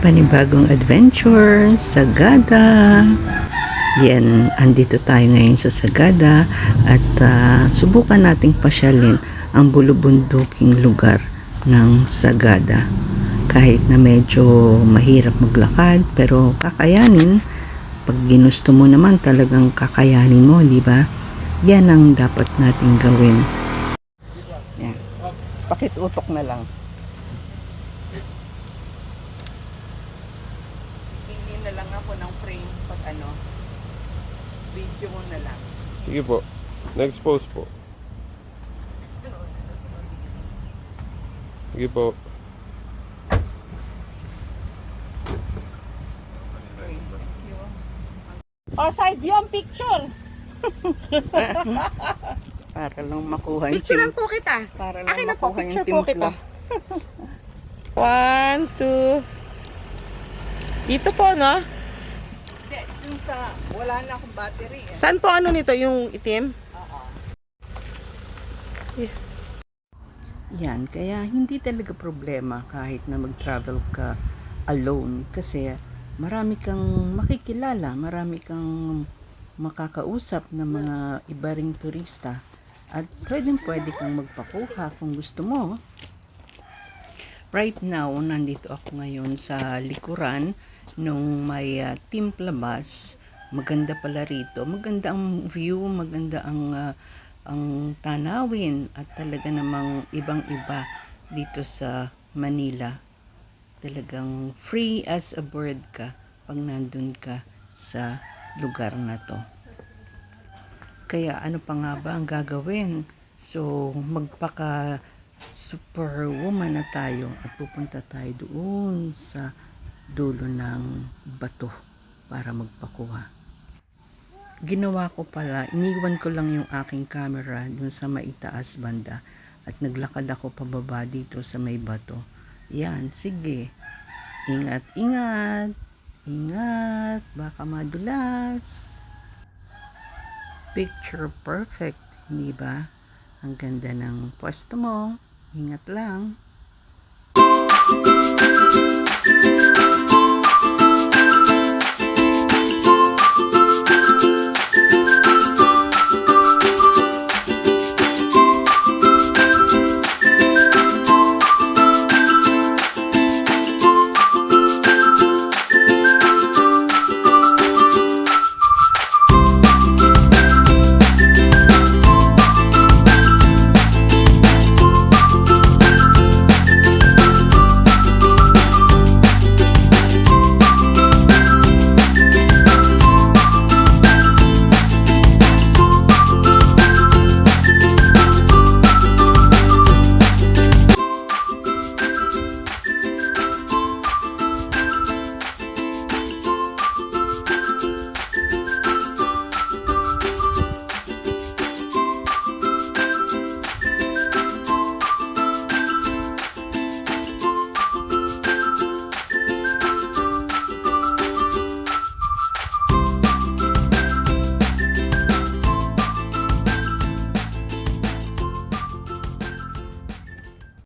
Panibagong adventure, Sagada. Yan, andito tayo ngayon sa Sagada at subukan nating pasyalin ang bulubunduking lugar ng Sagada. Kahit na medyo mahirap maglakad, pero kakayanin. Pag ginusto mo naman, talagang kakayanin mo, di ba? Yan ang dapat nating gawin. Yan. Pakitutok na lang. Hingi na lang ako ng frame pag video mo na lang. Sige po. Next post po. Sige po. Side view ang picture. Para lang makuha yung Picturean po kita. Para lang Akin na po, makuha yung picture po timpla. kita. 1, 2. Dito po, no? Hindi, yung sa wala na akong battery. Saan po ano nito, yung itim? Yan, kaya hindi talaga problema kahit na mag-travel ka alone kasi marami kang makikilala, marami kang makakausap ng mga iba ring turista at pwede kang magpakuha kung gusto mo. Right now, nandito ako ngayon sa likuran nung may Timpla bus. Maganda pala rito. Maganda ang view, maganda ang tanawin at talaga namang ibang-iba dito sa Manila. Talagang free as a bird ka pag nandun ka sa lugar na to. Kaya ano pa nga ba ang gagawin? So magpaka superwoman na tayo at pupunta tayo doon sa dulo ng bato para magpakuha. Ginawa ko pala, iniwan ko lang yung aking camera dun sa maitaas banda at naglakad ako pababa dito sa may bato. Yan, sige. Ingat, ingat. Ingat, baka madulas. Picture perfect, hindi ba? Ang ganda ng pwesto mo. Ingat lang.